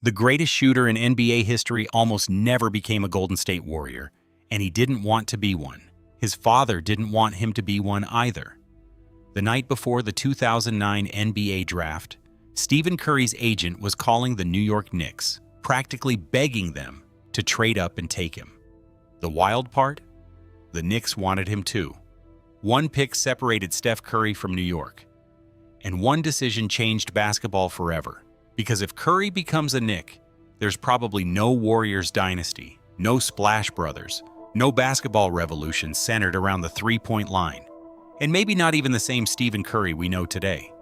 The greatest shooter in NBA history almost never became a Golden State Warrior, and he didn't want to be one. His father didn't want him to be one either. The night before the 2009 NBA draft, Stephen Curry's agent was calling the New York Knicks, practically begging them to trade up and take him. The wild part? The Knicks wanted him too. One pick separated Steph Curry from New York. And one decision changed basketball forever. Because if Curry becomes a Knick, there's probably no Warriors dynasty, no Splash Brothers, no basketball revolution centered around the three-point line, and maybe not even the same Stephen Curry we know today.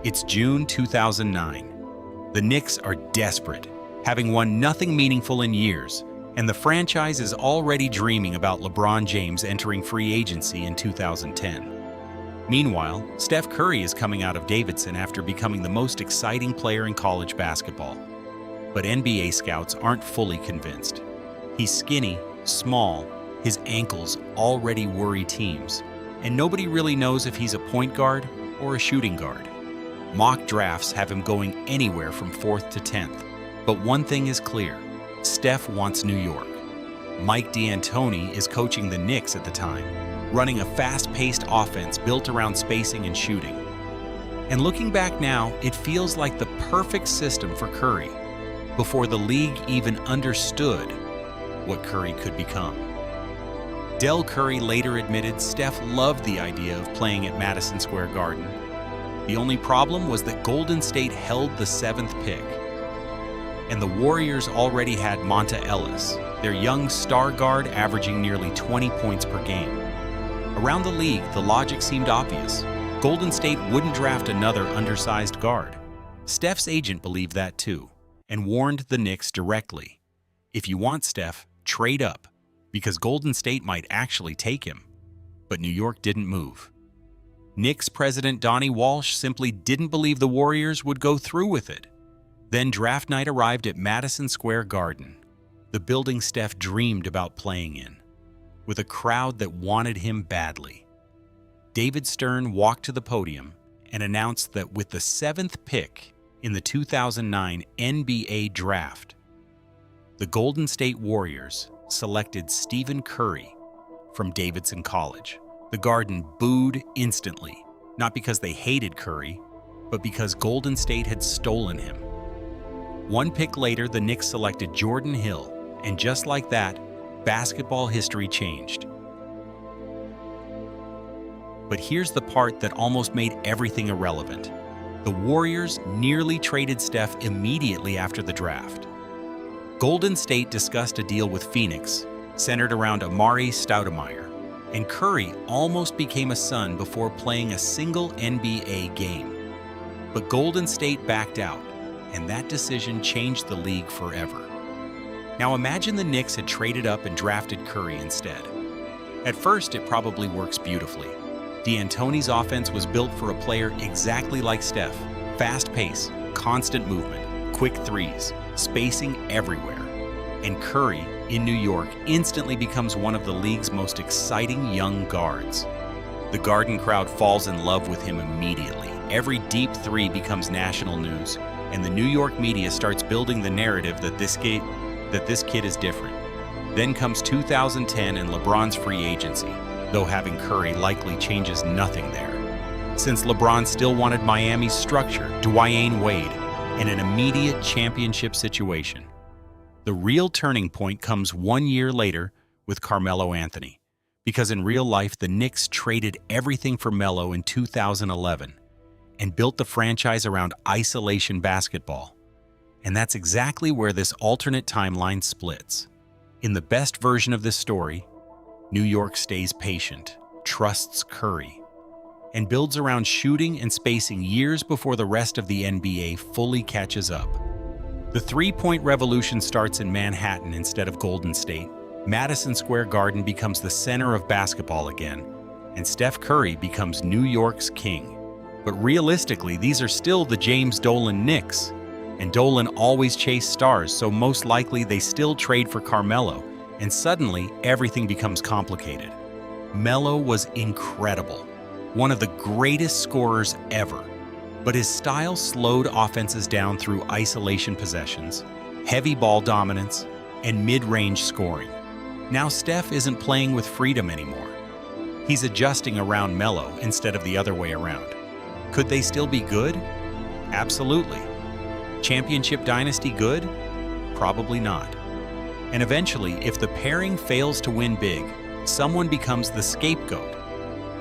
It's June 2009. The Knicks are desperate, having won nothing meaningful in years, and the franchise is already dreaming about LeBron James entering free agency in 2010. Meanwhile, Steph Curry is coming out of Davidson after becoming the most exciting player in college basketball. But NBA scouts aren't fully convinced. He's skinny, small, his ankles already worry teams, and nobody really knows if he's a point guard or a shooting guard. Mock drafts have him going anywhere from 4th to 10th. But one thing is clear, Steph wants New York. Mike D'Antoni is coaching the Knicks at the time, running a fast-paced offense built around spacing and shooting. And looking back now, it feels like the perfect system for Curry, before the league even understood what Curry could become. Del Curry later admitted Steph loved the idea of playing at Madison Square Garden. The only problem was that Golden State held the 7th pick. And the Warriors already had Monta Ellis, their young star guard averaging nearly 20 points per game. Around the league, the logic seemed obvious. Golden State wouldn't draft another undersized guard. Steph's agent believed that too, and warned the Knicks directly. If you want Steph, trade up, because Golden State might actually take him. But New York didn't move. Knicks president Donnie Walsh simply didn't believe the Warriors would go through with it. Then draft night arrived at Madison Square Garden, the building Steph dreamed about playing in, with a crowd that wanted him badly. David Stern walked to the podium and announced that with the 7th pick in the 2009 NBA draft, the Golden State Warriors selected Stephen Curry from Davidson College. The Garden booed instantly, not because they hated Curry, but because Golden State had stolen him. One pick later, the Knicks selected Jordan Hill, and just like that, basketball history changed. But here's the part that almost made everything irrelevant. The Warriors nearly traded Steph immediately after the draft. Golden State discussed a deal with Phoenix, centered around Amari Stoudemire, and Curry almost became a Sun before playing a single NBA game. But Golden State backed out, and that decision changed the league forever. Now imagine the Knicks had traded up and drafted Curry instead. At first, it probably works beautifully. D'Antoni's offense was built for a player exactly like Steph. Fast pace, constant movement, quick threes, spacing everywhere. And Curry, in New York, instantly becomes one of the league's most exciting young guards. The Garden crowd falls in love with him immediately. Every deep three becomes national news, and the New York media starts building the narrative that this kid is different. Then comes 2010 and LeBron's free agency, though having Curry likely changes nothing there. Since LeBron still wanted Miami's structure, Dwyane Wade, and an immediate championship situation. The real turning point comes 1 year later with Carmelo Anthony, because in real life the Knicks traded everything for Melo in 2011 and built the franchise around isolation basketball. And that's exactly where this alternate timeline splits. In the best version of this story, New York stays patient, trusts Curry, and builds around shooting and spacing years before the rest of the NBA fully catches up. The three-point revolution starts in Manhattan instead of Golden State. Madison Square Garden becomes the center of basketball again, and Steph Curry becomes New York's king. But realistically, these are still the James Dolan Knicks, and Dolan always chased stars, so most likely they still trade for Carmelo, and suddenly everything becomes complicated. Melo was incredible, one of the greatest scorers ever. But his style slowed offenses down through isolation possessions, heavy ball dominance, and mid-range scoring. Now Steph isn't playing with freedom anymore. He's adjusting around Melo instead of the other way around. Could they still be good? Absolutely. Championship dynasty good? Probably not. And eventually, if the pairing fails to win big, someone becomes the scapegoat.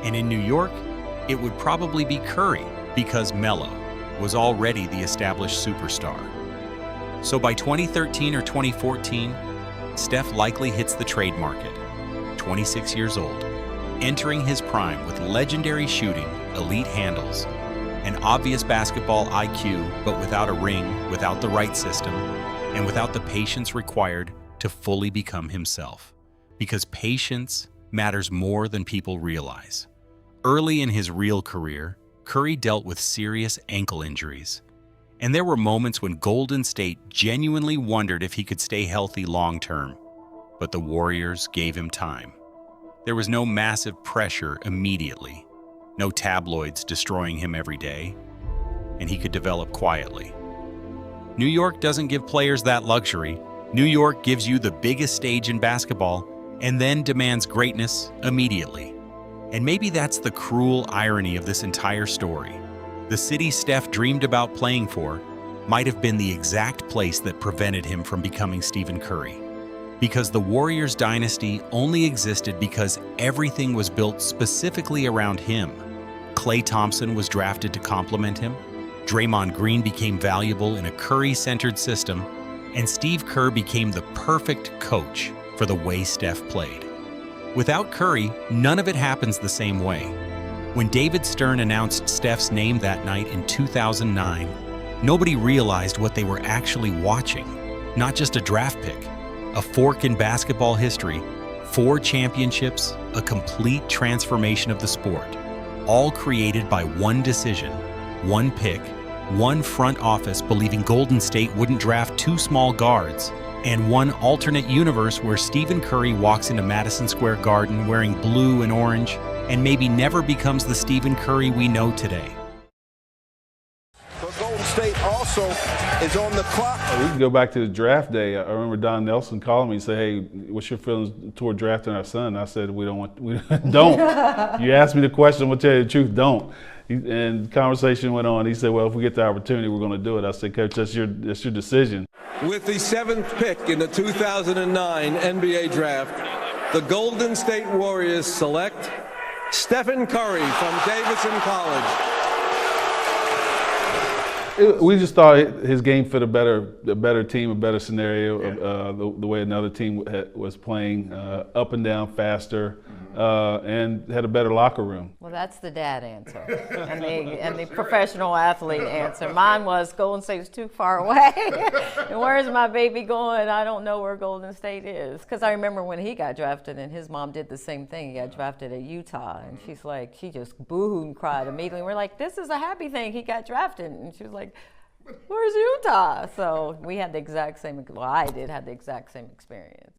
And in New York, it would probably be Curry, because Melo was already the established superstar. So by 2013 or 2014, Steph likely hits the trade market, 26 years old, entering his prime with legendary shooting, elite handles, an obvious basketball IQ, but without a ring, without the right system, and without the patience required to fully become himself. Because patience matters more than people realize. Early in his real career, Curry dealt with serious ankle injuries. And there were moments when Golden State genuinely wondered if he could stay healthy long-term. But the Warriors gave him time. There was no massive pressure immediately, no tabloids destroying him every day, and he could develop quietly. New York doesn't give players that luxury. New York gives you the biggest stage in basketball and then demands greatness immediately. And maybe that's the cruel irony of this entire story. The city Steph dreamed about playing for might have been the exact place that prevented him from becoming Stephen Curry. Because the Warriors dynasty only existed because everything was built specifically around him. Klay Thompson was drafted to complement him, Draymond Green became valuable in a Curry-centered system, and Steve Kerr became the perfect coach for the way Steph played. Without Curry, none of it happens the same way. When David Stern announced Steph's name that night in 2009, nobody realized what they were actually watching. Not just a draft pick, a fork in basketball history, 4 championships, a complete transformation of the sport, all created by one decision, one pick, one front office believing Golden State wouldn't draft 2 small guards, and one alternate universe where Stephen Curry walks into Madison Square Garden wearing blue and orange and maybe never becomes the Stephen Curry we know today. But Golden State also is on the clock. We can go back to the draft day. I remember Don Nelson calling me and say, "Hey, what's your feelings toward drafting our son?" I said, "We don't." You asked me the question, I'm gonna tell you the truth, don't. And the conversation went on. He said, "Well, if we get the opportunity, we're going to do it." I said, "Coach, that's your decision." With the 7th pick in the 2009 NBA draft, the Golden State Warriors select Stephen Curry from Davidson College. We just thought his game fit a better team, a better scenario, the way another team was playing, up and down faster, and had a better locker room. Well, that's the dad answer, and the professional athlete answer. Mine was Golden State is too far away, and where's my baby going? I don't know where Golden State is. Because I remember when he got drafted, and his mom did the same thing. He got drafted at Utah, and she just boo-hooed and cried immediately. We're like, this is a happy thing. He got drafted, and she was like, where's Utah? So we had the exact same, well, I did have the exact same experience.